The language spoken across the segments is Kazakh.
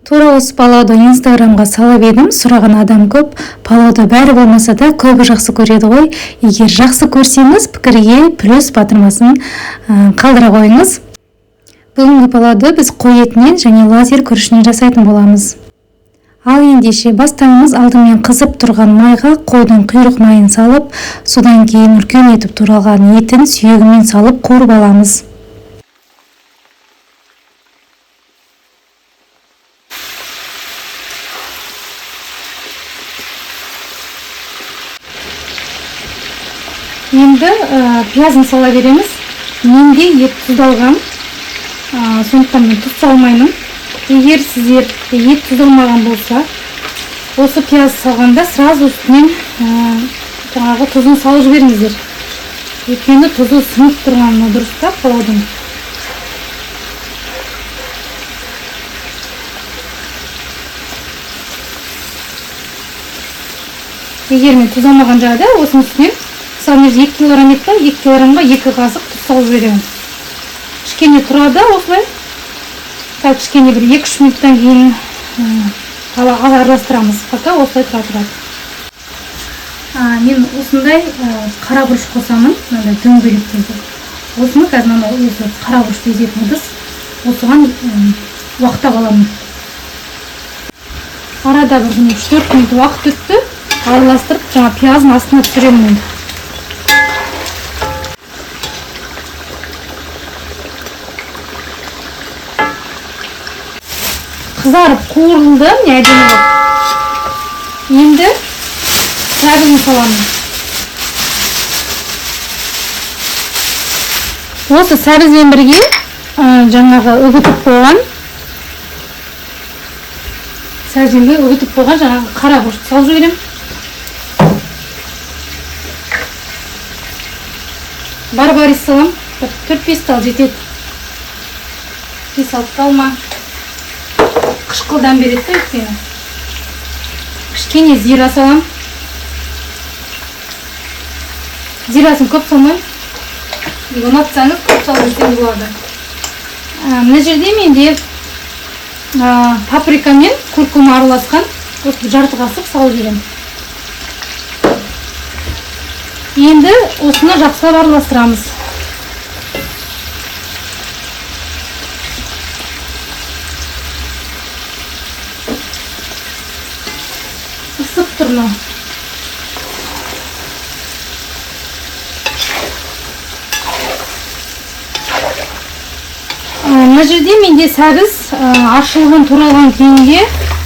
Туура осы палауды инстаграмга салып едім, сураган адам көп. Палауды бәрі болмаса да көбі жақсы көреді ғой. Егер жақсы көрсеңіз, пікірге плюс батырмасын қалдыра қойыңыз. Бүгінгі палауды біз қой етінен және лазер күрішінен жасайтын боламыз. Ал ендеше бастаймыз. Алдымен қызып тұрған майға қойдың құйрық майын салып, содан кейін үлкен етіп туралған етін сүйегімен салып қуырып аламыз. Енді пиязын сала береміз. Менде ет тұздалған, сондықтан мен тұз салмаймын. Егер сіздер ет тұздалмаған болса, осы пияз салғанда сразу үстінен жаңағы тұзын салып жіберіңіздер. Өйткені тұзы сынып тұрғаны дұрыс та палаудың. Егер мен тұз алмаған жағдайда осының үстінен мысалы 2 килограмм ет па, 2 килограммға 2 қасық тұз салып жіберемін. Кішкене тұрады осылай. Так, кішкене бір 2-3 минуттан кейін араластырамыз. Пока осылай тұрады. Мен осындай қара бұрыш қосамын, мынандай дөңгелектерді. Осыны қазір осы қара бұрышты езетін ыдыс. Осыған уақыттап аламын. Арада бір 3-4 минут уақыт өтті. Араластырып, жаңа пияздың астына түсіремін енді. Қызарып қуырылды, әдемі болып. Енді сәбізін саламын. Осы сәбізбен бірге жаңағы үгітіп қойған жаңағы қара бұрышты салып жіберем. Барбарис салам. 4-5 тал жетеді. 5-6 талма. Қышқылдан береді өйткені. Кішкене зира салам. Зирасын көп салмай. Ұнатсаңыз көп салып жесең болады. Мына жерде менде паприка мен куркума араласқан жарты қасық салып жіберем. Енді осыны жақсылап араластырамыз. Isып тұр мынау. Мына жерде менде сәбіз ашылған туралған күйінде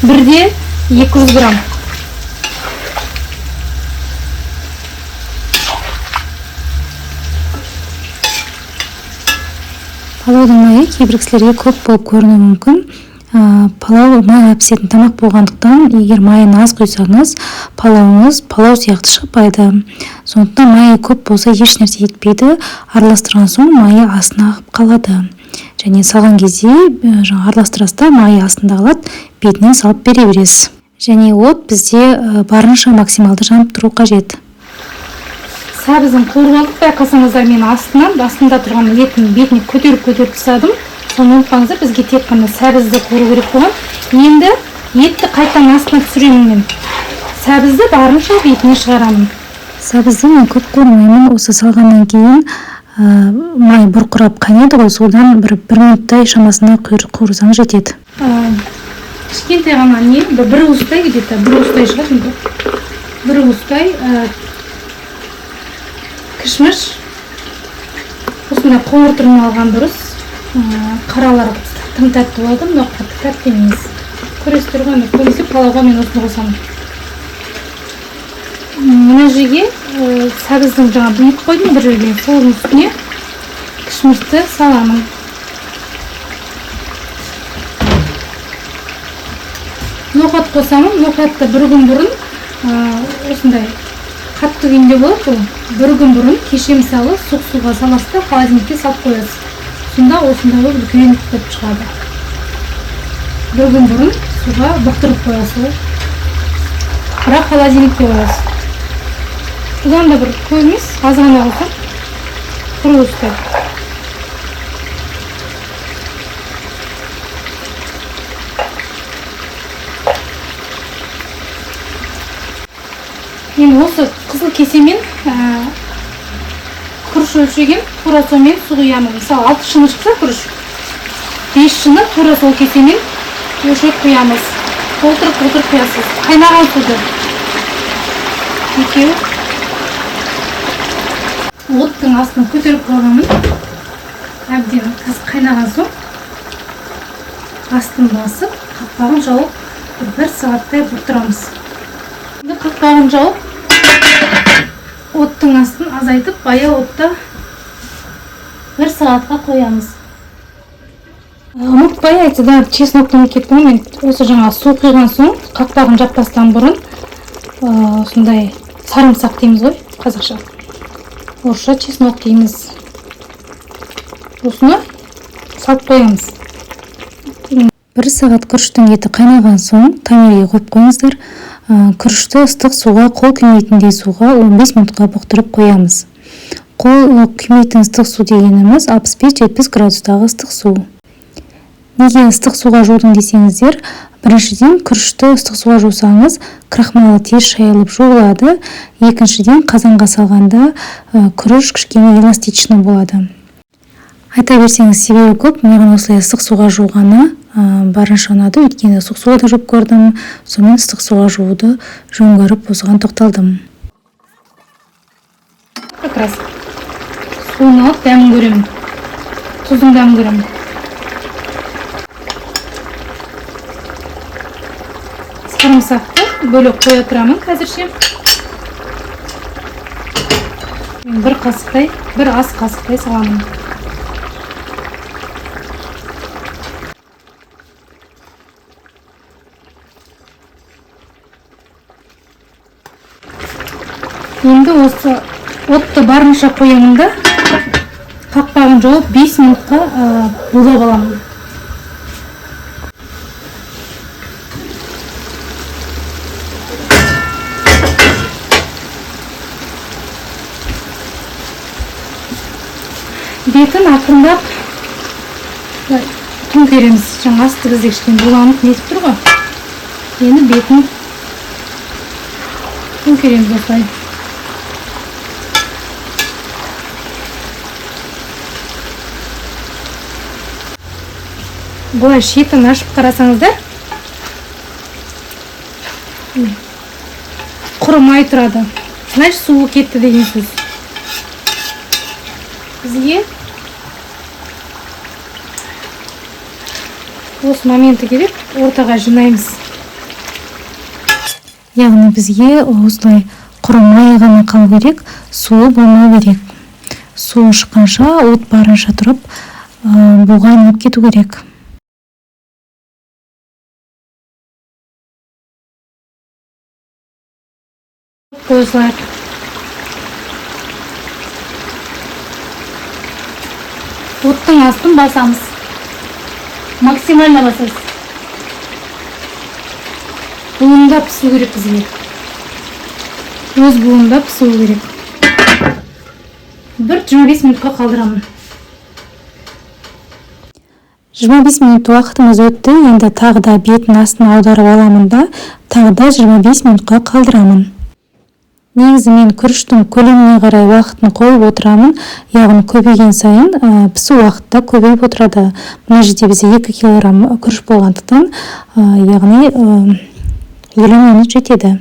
бірде 200 грамм. Палаудың майы кейбір кісілерге көп болып көрінуі мүмкін. Палау май пісетін тамақ болғандықтан, егер майын аз құйсаңыз, палау сияқты шықпайды. Сондықтан майы көп болса еш нәрсе етпейді. Араластырған соң майы астына ағып қалады. Және салған кезде араластырасызда майы астында қалады, бетінен салып бере бересіз. Және от бізде барынша максималды жанып тұру қажет. Сәбізін қуырып алдық, байқасаңыздар мен астында тұрған етін бетіне көтеріп тастадым. Соны ұмытпаңыздар, бізге тек қана сәбізді қуыру керек болған. Енді етті қайтадан астына түсіремін мен. Сәбізді барынша бетіне шығарамын. Сәбізді мен көп қуырмаймын. Осы салғаннан кейін май бұрқырап қайнайды ғой, содан бір минуттай шамасында қуырсаң жетеді. Кішкентай ғана бір уыстай где-то, бір уыстай шығады. Бір уыстай кішміш. Осындай қоңыр түрін алған дұрыс. Қаралар тым тәтті болады, мынау қатты тәтті емес. Көресіздер ғой, көбінесе палауға мен осыны қосамын. Мына жерге сәбіздің жаңа бұйып қойдым бір жерге, соның үстіне кішмішті саламын. Ноқат қосамын. Ноқатты бір күн бұрын осындай қатты күйінде болады бұл. Бір күн бұрын кеше мысалы суық суға саласыз да холодильникке салып қоясыз. Сонда осындай бір күйініп болып шығады. Бір күн бұрын суға бұқтырып қоясыз. Бірақ холодильникке қоясыз. Бұдан да бір көп емес, аз ғана болса құры ұстайды. Енді осы қызыл кесемен күріш өлшеген, тура сонымен су құямын. Мысалы 6 шыны шықса күріш, 5 шыны тура сол кесемен өлшеп құямыз. Толтырып құясыз. Қайнаған суды. Екеуі. Оттың астын көтеріп қойғанмын. Әбден қайнаған соң астын басып, қақпағын жауып, 1 сағаттай бұрттырамыз. Енді қақпағын жауып, оттың астын азайтып, баяу отта 1 сағатқа қоямыз. Ұмытпай айтыда чесноктың кеттім. Мен осы жаңа су құйған соң, қақпағын жаппастан бұрын осындай сарымсақ дейміз ғой, қазақша. Орысша чеснок дейміз. Осыны салып қоямыз. 1 сағат күріштің еті қайнаған соң тәмеге қойып қойыңыздар. Күрішті ыстық суға, қол күймейтіндей суға 15 минутқа бұқтырып қоямыз. Қол күймейтін ыстық су дегеніміз 65-70 градустағы ыстық су. Неге ыстық суға жудың десеңіздер, біріншіден күрішті ыстық суға жусаңыз, крахмалы тез шайылып жуылады. Екіншіден қазанға салғанда күріш кішкене эластичный болады. Айта берсеңіз себебі көп, маған осылай ыстық суға жуғаны барынша ұнады. Өйткені ыстық суға да жуып көрдім, сонымен ыстық суға жууды жөн көріп осыған тоқталдым. Как раз суын алып дәмін көремін. Тұздың дәмін көремін. Сарымсақты бөлек қоя тұрамын қазірше. Мен 1 қасықтай, 1 ас қасықтай саламын. Енді осы отты барынша қоямын да, қақпағын жауып 5 минутқа булап аламын. Бетін ақырындап төңкереміз. Жаңа асты бізде кішкене буланып нетіп тұр ғой. Енді бетін төңкереміз осылай. Бұлай шетін ашып қарасаңыздар, құрымай тұрады. Значит, суы кетті деген сөз. Бізге осы моменті керек, ортаға жинаймыз. Яғни бізге осылай құрымай ғана қалу керек, суы болмау керек. Суы шыққанша от барынша тұрып, буға айналып кету керек. Қойсылайық. Оттың астын басамыз. Максимально басамыз. Буында пісу керек бізге. Өз буында пісу керек. 25 минутқа қалдырамын. 25 минут уақытымыз өтті. Енді тағы да бетін астын аударып аламын да, тағы да 25 минутқа қалдырамын. Негізі мен күріштің көлеміне қарай уақытын қойып отырамын. Яғни көбейген сайын пісу уақытта көбейіп отырады. Мына жерде бізде 2 килограмм күріш болғандықтан, яғни 50 минут жетеді.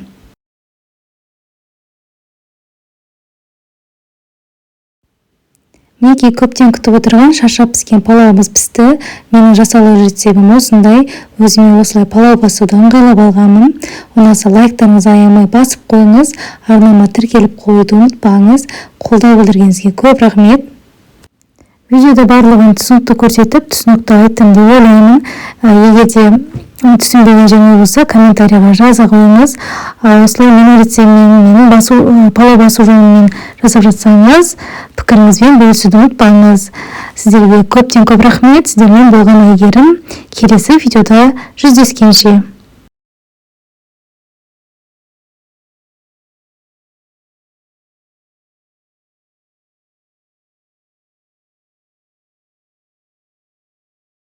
Неге көптен күтіп отырған шаршап піскен палауымыз пісті. Менің жасалу рецебім осындай. Өзіме осылай палау басуды ыңғайлап алғанмын. Ұнаса лайктарыңызды аямай басып қойыңыз. Арнама тіркеліп қоюды ұмытпаңыз. Қолдау білдіргеніңізге көп рахмет. Видеода барлығын түсінікті көрсетіп, түсінікті айттым деп ойлаймын. Егер де түсінбеген жеріңіз болса, комментарийға жаза қойыңыз. Осылай менің рецептіммен, менің палау басу жолымен жасап жатсаңыз, пікіріңізбен бөлісуді ұмытпаңыз. Сіздерге көптен көп рахмет. Сіздермен болған Әйгерім. Келесі видеода жүздескенше.